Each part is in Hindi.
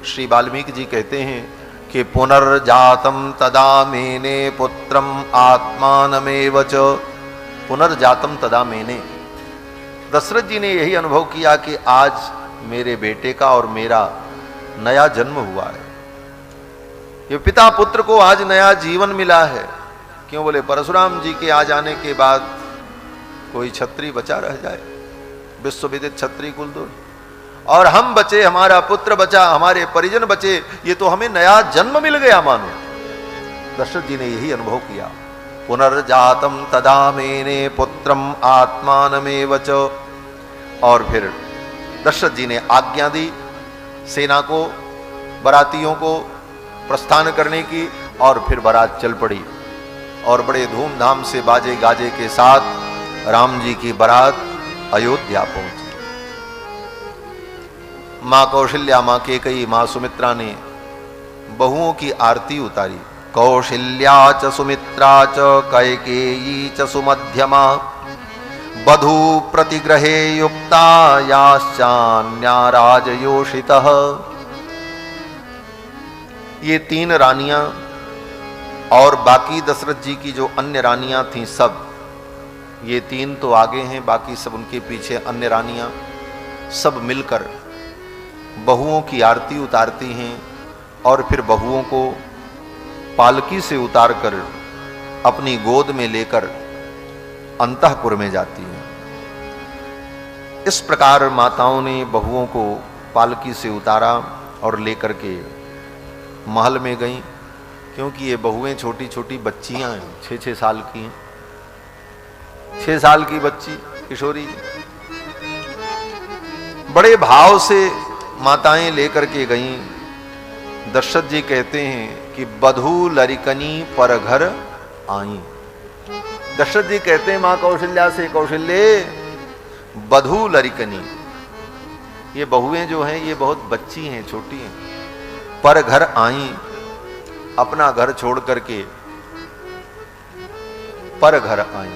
श्री वाल्मीकि जी कहते हैं कि पुनर्जातम तदा मेने पुत्रम आत्मानमेव च। पुनर्जातम तदा मेने, दशरथ जी ने यही अनुभव किया कि आज मेरे बेटे का और मेरा नया जन्म हुआ है। ये पिता पुत्र को आज नया जीवन मिला है। क्यों बोले, परशुराम जी के आ जाने के बाद कोई क्षत्रिय बचा रह जाए, विश्व विदित क्षत्रिय कुल दो, और हम बचे, हमारा पुत्र बचा, हमारे परिजन बचे, ये तो हमें नया जन्म मिल गया मानो। दशरथ जी ने यही अनुभव किया। पुनर्जातम तदा मेने पुत्रम आत्मानमेव च। और फिर दशरथ जी ने आज्ञा दी सेना को, बरातियों को प्रस्थान करने की, और फिर बारात चल पड़ी और बड़े धूमधाम से बाजे गाजे के साथ राम जी की बारात अयोध्या पहुंची। मां कौशल्या, मां केकई, मां सुमित्रा ने बहुओं की आरती उतारी। कौशल्या च सुमित्रा च कैकेयी च सुमध्यमा बधू प्रतिग्रहे युक्ता याश्चान्या राजयोषितः। ये तीन रानियां और बाकी दशरथ जी की जो अन्य रानियां थीं सब, ये तीन तो आगे हैं, बाकी सब उनके पीछे अन्य रानियां, सब मिलकर बहुओं की आरती उतारती हैं और फिर बहुओं को पालकी से उतारकर अपनी गोद में लेकर अंतःपुर में जाती हैं। इस प्रकार माताओं ने बहुओं को पालकी से उतारा और लेकर के महल में गईं, क्योंकि ये बहुएं छोटी छोटी बच्चियां हैं, 6-6 साल की हैं। 6 साल की बच्ची किशोरी, बड़े भाव से माताएं लेकर के गईं। दशरथ जी कहते हैं कि बधू लरिकनी पर घर आई। दशरथ जी कहते हैं मां कौशल्या से, कौशल्ये बधू लरिकनी, ये बहुएं जो हैं ये बहुत बच्ची हैं, छोटी हैं, पर घर आई, अपना घर छोड़ करके पर घर आई।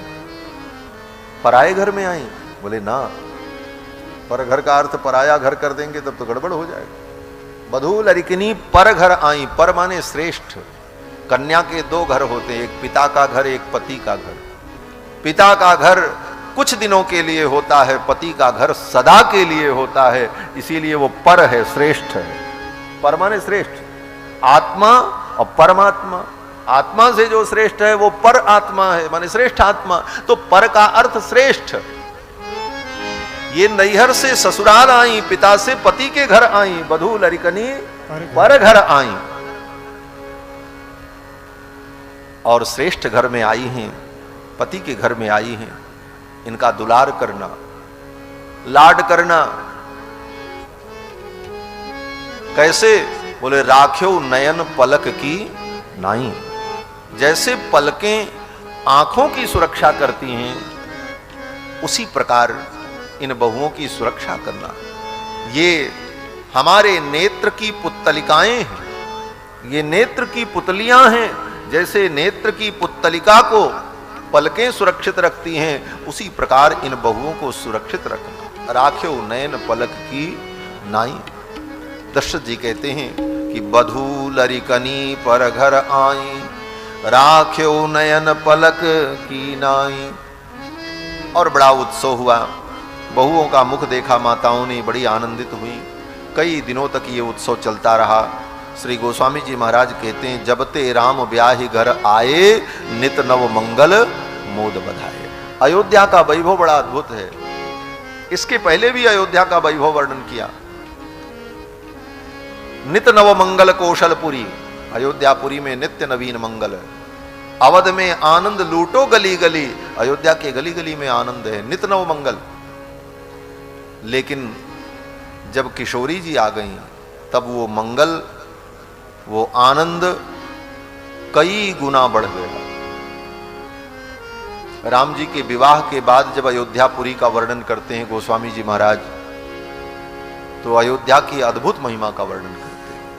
पराए घर में आई? बोले ना, पर घर का अर्थ पराया घर कर देंगे तब तो गड़बड़ हो जाएगा। बधू लरिकनी पर घर आई। पर माने श्रेष्ठ। कन्या के 2 घर होते हैं, एक पिता का घर, एक पति का घर। पिता का घर कुछ दिनों के लिए होता है, पति का घर सदा के लिए होता है, इसीलिए वो पर है, श्रेष्ठ है। पर माने श्रेष्ठ, आत्मा और परमात्मा। आत्मा से जो श्रेष्ठ है वो पर आत्मा है, माने श्रेष्ठ आत्मा। तो पर का अर्थ श्रेष्ठ। ये नैहर से ससुराल आई, पिता से पति के घर आई, बधू लरिकनी पर घर आई, और श्रेष्ठ घर में आई हैं, पति के घर में आई हैं। इनका दुलार करना, लाड करना कैसे? बोले राख्यो नयन पलक की नाई। जैसे पलकें आंखों की सुरक्षा करती हैं, उसी प्रकार इन बहुओं की सुरक्षा करना। ये हमारे नेत्र की पुत्तलिकाएं हैं, ये नेत्र की पुतलियां हैं। जैसे नेत्र की पुत्तलिका को पलकें सुरक्षित रखती हैं, उसी प्रकार इन बहुओं को सुरक्षित रखना। राख्यो नयन पलक की नाई। दशरथ जी कहते हैं कि बधू लरिकनी पर घर आई, राख्यो नयन पलक की नाई। और बड़ा उत्सव हुआ। बहुओं का मुख देखा माताओं ने, बड़ी आनंदित हुई। कई दिनों तक ये उत्सव चलता रहा। श्री गोस्वामी जी महाराज कहते हैं, जब ते राम ब्याहि घर आए, नित नव मंगल मोद बधाए। अयोध्या का वैभव बड़ा अद्भुत है। इसके पहले भी अयोध्या का वैभव वर्णन किया। नित नव मंगल कौशलपुरी, अयोध्यापुरी में नित्य नवीन मंगल। अवध में आनंद लूटो गली गली, अयोध्या के गली गली में आनंद है, नित नव मंगल। लेकिन जब किशोरी जी आ गई, तब वो मंगल, वो आनंद कई गुना बढ़ गया। राम जी के विवाह के बाद जब अयोध्यापुरी का वर्णन करते हैं गोस्वामी जी महाराज, तो अयोध्या की अद्भुत महिमा का वर्णन करते हैं।